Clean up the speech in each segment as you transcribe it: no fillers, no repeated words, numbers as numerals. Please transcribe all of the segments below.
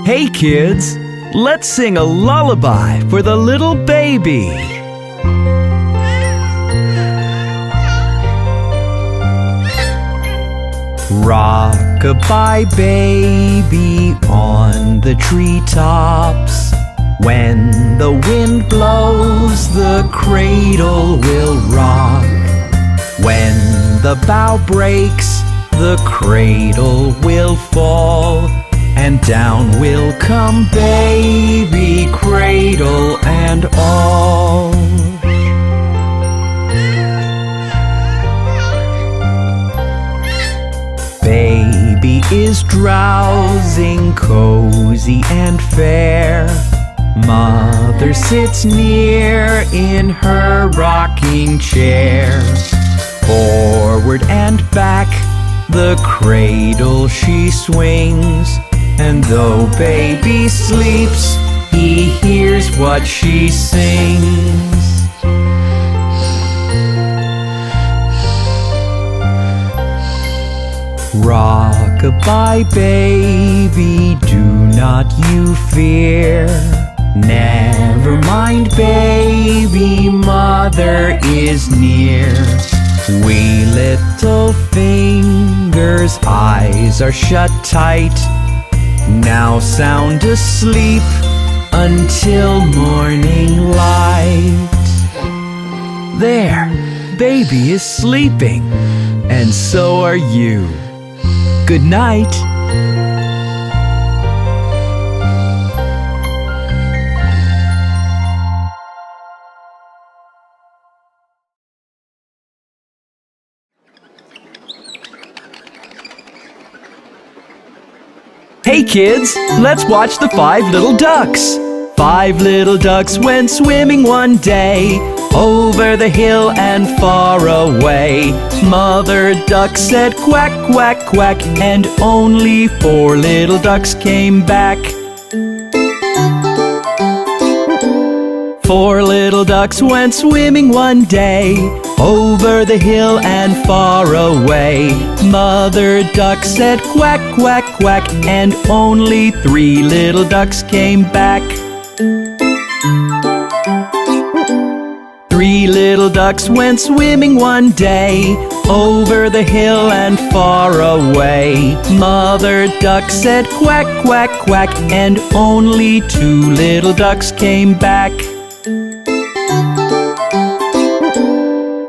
Hey kids, let's sing a lullaby for the little baby. Rock-a-bye baby on the treetops. When the wind blows, the cradle will rock. When the bough breaks, the cradle will fall, and down will come baby, cradle and all. Baby is drowsing, cozy and fair. Mother sits near in her rocking chair. Forward and back, the cradle she swings, and though baby sleeps, he hears what she sings. Rock-a-bye baby, do not you fear. Never mind baby, mother is near. Wee little fingers, eyes are shut tight. Now sound asleep until morning light. There, baby is sleeping, and so are you. Good night. Hey kids, let's watch the 5 little ducks. 5 little ducks went swimming one day, over the hill and far away. Mother duck said quack, quack, quack, and only 4 little ducks came back. 4 little ducks went swimming one day, over the hill and far away. Mother duck said quack, quack, quack, and only 3 little ducks came back. 3 little ducks went swimming one day, over the hill and far away. Mother duck said quack, quack, quack, and only 2 little ducks came back.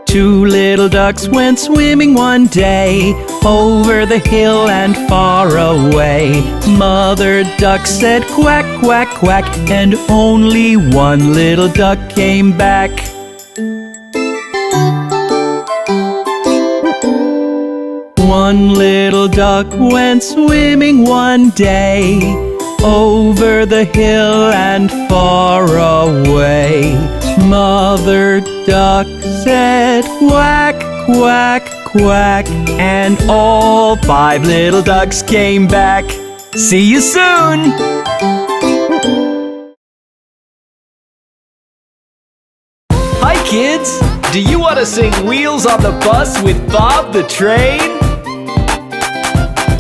2 little ducks went swimming one day, over the hill and far away. Mother duck said quack, quack, quack, and only 1 little duck came back. 1 little duck went swimming one day, over the hill and far away. Mother duck said quack, quack, quack, and all 5 little ducks came back. See you soon! Hi kids! Do you want to sing Wheels on the Bus with Bob the Train?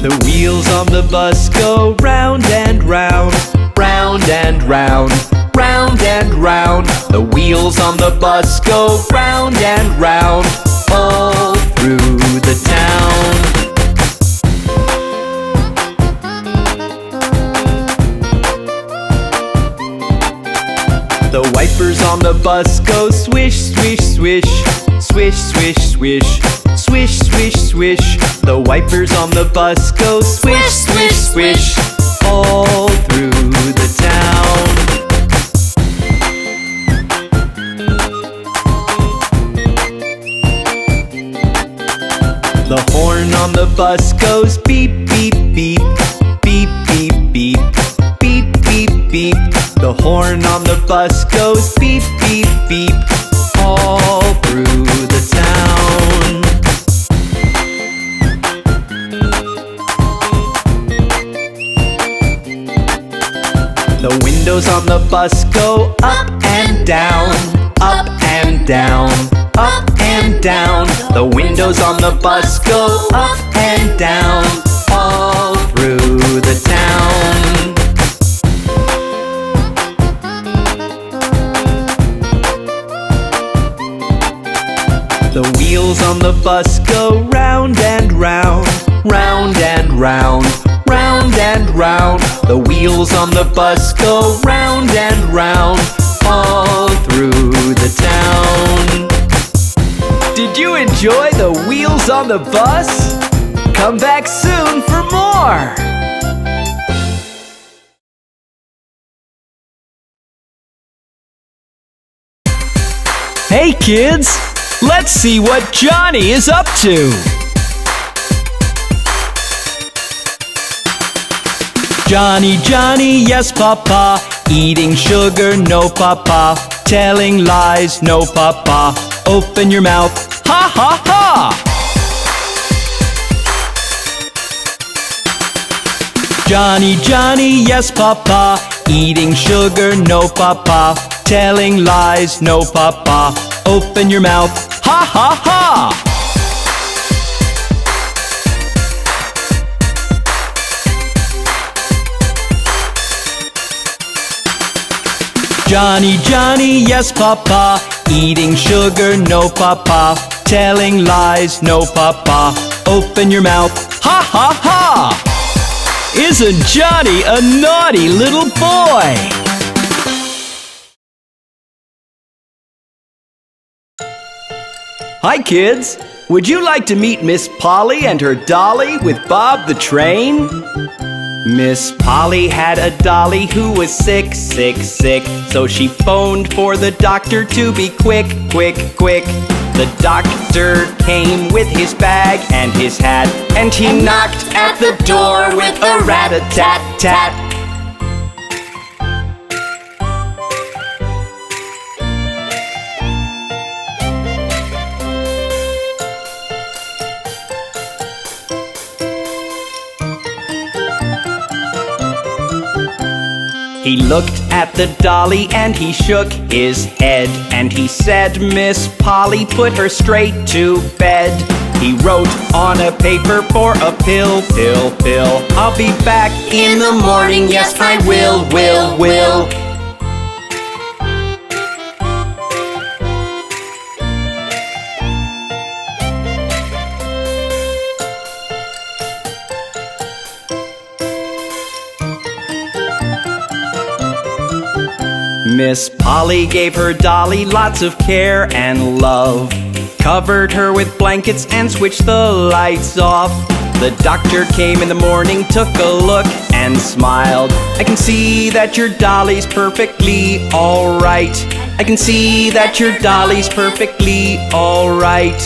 The wheels on the bus go round and round, round and round, round and round. The wheels on the bus go round and round, all through the town. The wipers on the bus go swish, swish, swish, swish, swish, swish, swish, swish, swish. The wipers on the bus go swish, swish, swish, all through the town. The horn on the bus goes beep, beep, beep, beep, beep, beep, beep, beep, beep. The horn on the bus goes beep, beep, beep, all through the town. The windows on the bus go up and down, up and down, up and down. The windows on the bus go up and down, all through the town. The wheels on the bus go round and round, round and round, round and round. The wheels on the bus go round and round, all through the town. Did you enjoy the wheels on the bus? Come back soon for more! Hey kids, let's see what Johnny is up to. Johnny, Johnny, yes papa, eating sugar, no papa, telling lies, no papa, open your mouth, ha ha ha! Johnny, Johnny, yes papa, eating sugar, no papa, telling lies, no papa, open your mouth, ha ha ha! Johnny, Johnny, yes papa, eating sugar, no papa, telling lies, no papa, open your mouth, ha ha ha! Isn't Johnny a naughty little boy? Hi kids, would you like to meet Miss Polly and her dolly with Bob the Train? Miss Polly had a dolly who was sick, sick, sick, so she phoned for the doctor to be quick, quick, quick. The doctor came with his bag and his hat, and he knocked at the door with a rat-a-tat-tat. He looked at the dolly and he shook his head, and he said, Miss Polly, put her straight to bed. He wrote on a paper for a pill, pill, pill. I'll be back in the morning, yes I will, will. Miss Polly gave her dolly lots of care and love, covered her with blankets and switched the lights off. The doctor came in the morning, took a look and smiled. I can see that your dolly's perfectly all right. I can see that your dolly's perfectly all right.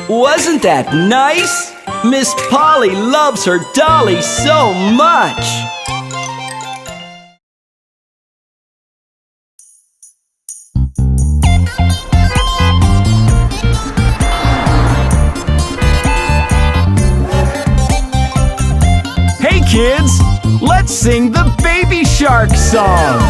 Wasn't that nice? Miss Polly loves her dolly so much. Kids, let's sing the Baby Shark song.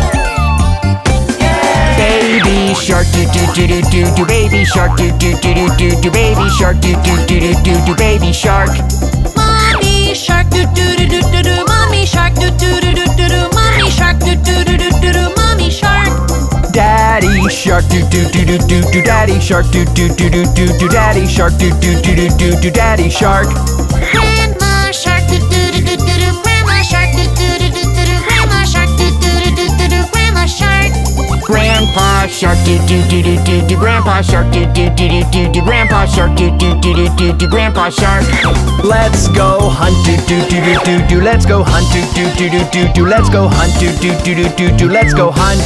Baby shark, do do do do do do. Baby shark, do do do do do do. Baby shark, do do do do do do. Baby shark. Mommy shark, do do do do do do. Mommy shark, do do do do do do. Mommy shark, do do do do do do. Mommy shark. Daddy shark, do do do do do do. Daddy shark, do do do do do do. Daddy shark, do do do do do do. Daddy shark. Grandma shark, do do do do do do. Grandma shark, do do do do do do. Grandma shark, do do do do do do. Grandma shark. Grandpa shark, do do do do do do. Grandpa shark, do do do do do do. Grandpa shark, do do do do do do. Grandpa shark. Let's go hunt, do do do do do do. Let's go hunt, do do do do do do. Let's go hunt, do do do do do do. Let's go hunt.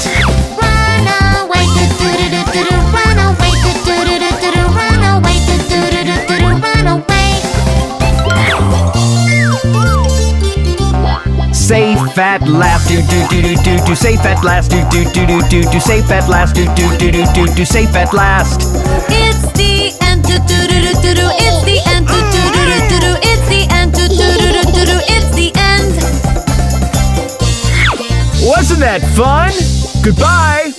Run away, do do do do do do. Run away, do do do do do do. Run away, do do do do do do. Run away. Safe at last, do do do do do do. Safe at last, do do do do do do. Safe at last, do do do do do do. Safe at last. It's the end, do do do do do do. It's the end, do do do do do do. It's the end, do do do do do do. It's the end. Wasn't that fun? Goodbye.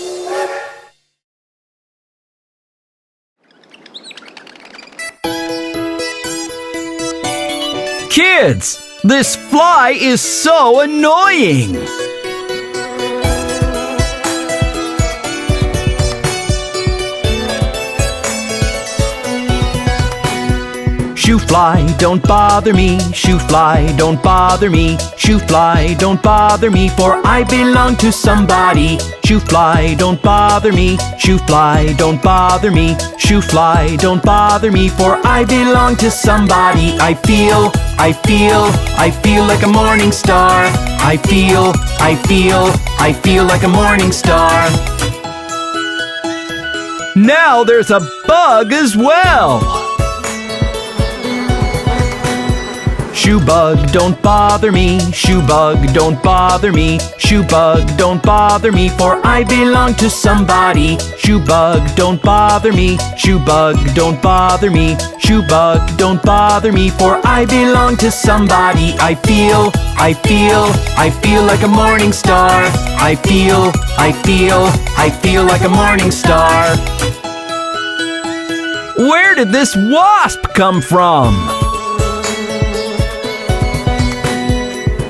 Kids, this fly is so annoying! Shoo fly, don't bother me. Shoo fly, don't bother me. Shoo fly, don't bother me, for I belong to somebody. Shoo fly, don't bother me. Shoo fly, don't bother me. Shoo fly, don't bother me, for I belong to somebody. I feel like a morning star. I feel like a morning star. Now there's a bug as well. Shoo bug, don't bother me. Shoo bug, don't bother me. Shoo bug, don't bother me, for I belong to somebody. Shoo bug, don't bother me. Shoo bug, don't bother me. Shoo bug, don't bother me, for I belong to somebody. I feel like a morning star. I feel like a morning star. Where did this wasp come from?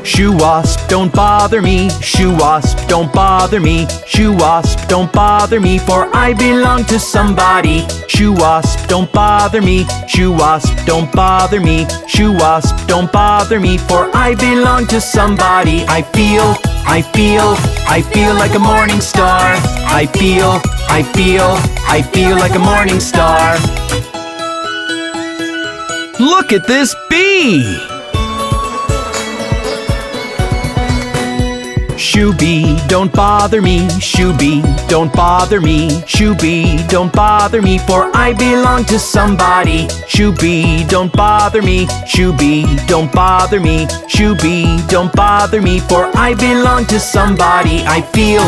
Shoo wasp, don't bother me. Shoo wasp, don't bother me. Shoo wasp, don't bother me, for I belong to somebody. Shoo wasp, don't bother me. Shoo wasp, don't bother me. Shoo wasp, don't bother me, for I belong to somebody. I feel like a morning star. I feel like a morning star. Look at this bee! Shoo bee, don't bother me. Shoo bee, don't bother me. Shoo bee, don't bother me, for I belong to somebody. Shoo bee, don't bother me. Shoo bee, don't bother me. Shoo bee, don't bother me, for I belong to somebody. I feel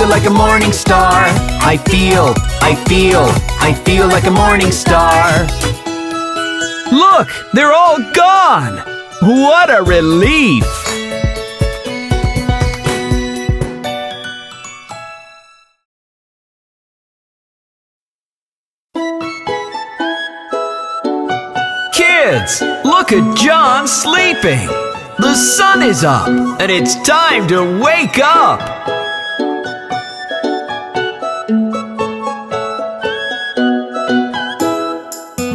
like a morning star. I feel like a morning star. Look, they're all gone. What a relief! Kids, look at John sleeping. The sun is up, and it's time to wake up.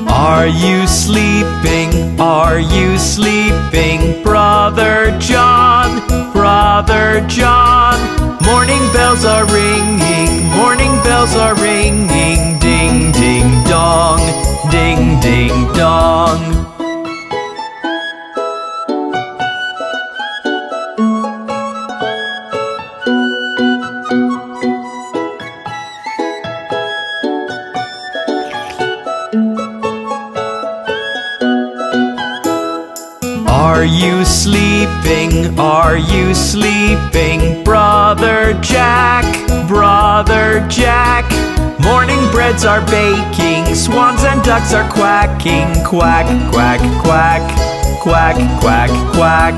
Are you sleeping? Are you sleeping, Brother John? Brother John. Morning bells are ringing, morning bells are ringing. Ding, ding, dong, ding, ding, dong. Are you sleeping? Are you sleeping, Brother Jack? Brother Jack. Morning breads are baking, swans and ducks are quacking. Quack, quack, quack, quack, quack, quack.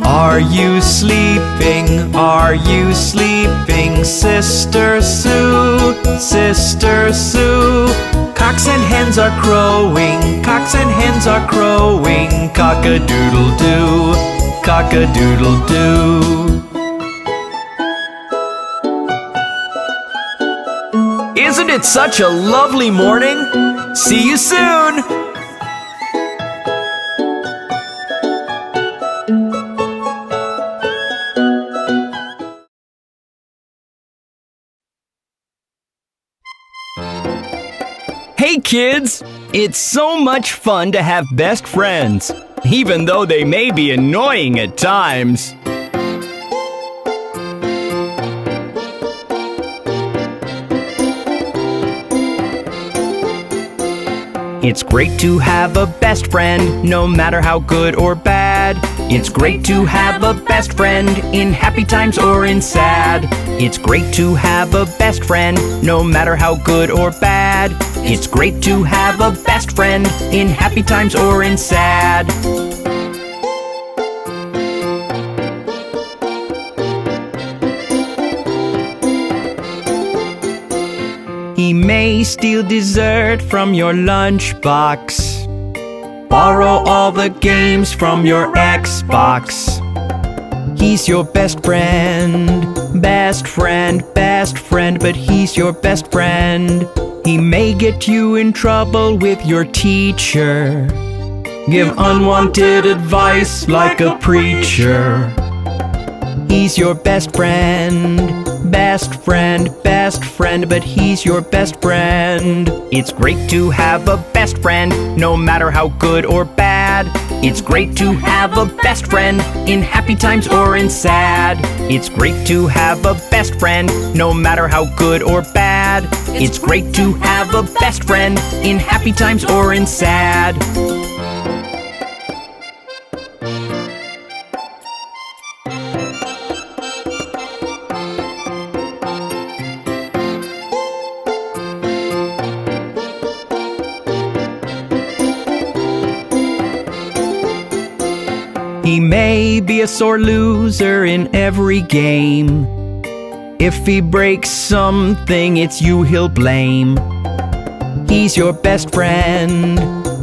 Are you sleeping? Are you sleeping, Sister Sue? Sister Sue. Cocks and hens are crowing, cocks and hens are crowing. Cock-a-doodle-doo, cock-a-doodle-doo. Isn't it such a lovely morning? See you soon! Hey kids! It's so much fun to have best friends, even though they may be annoying at times. It's great to have a best friend, no matter how good or bad. It's great to have a best friend, in happy times or in sad. It's great to have a best friend, no matter how good or bad. It's great to have a best friend, in happy times or in sad. He may steal dessert from your lunchbox, borrow all the games from your Xbox. He's your best friend, best friend, best friend, but he's your best friend. He may get you in trouble with your teacher, give unwanted advice like a preacher. He's your best friend, best friend, best friend, but he's your best friend. It's great to have a best friend, no matter how good or bad. It's great to have a best friend, in happy times or in sad. It's great to have a best friend, no matter how good or bad. It's great to have a best friend, in happy times or in sad. He may be a sore loser in every game. If he breaks something, it's you he'll blame. He's your best friend,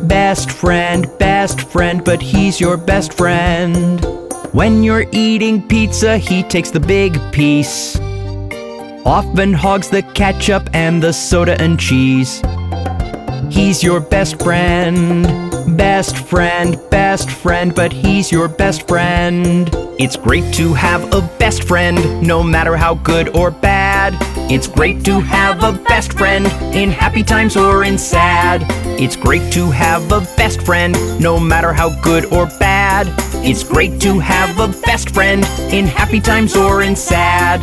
best friend, best friend, but he's your best friend. When you're eating pizza, he takes the big piece, often hogs the ketchup and the soda and cheese. He's your best friend, best friend, best friend, but he's your best friend. It's great to have a best friend, no matter how good or bad. It's great to have a best friend, in happy times or in sad. It's great to have a best friend, no matter how good or bad. It's great to have a best friend, in happy times or in sad.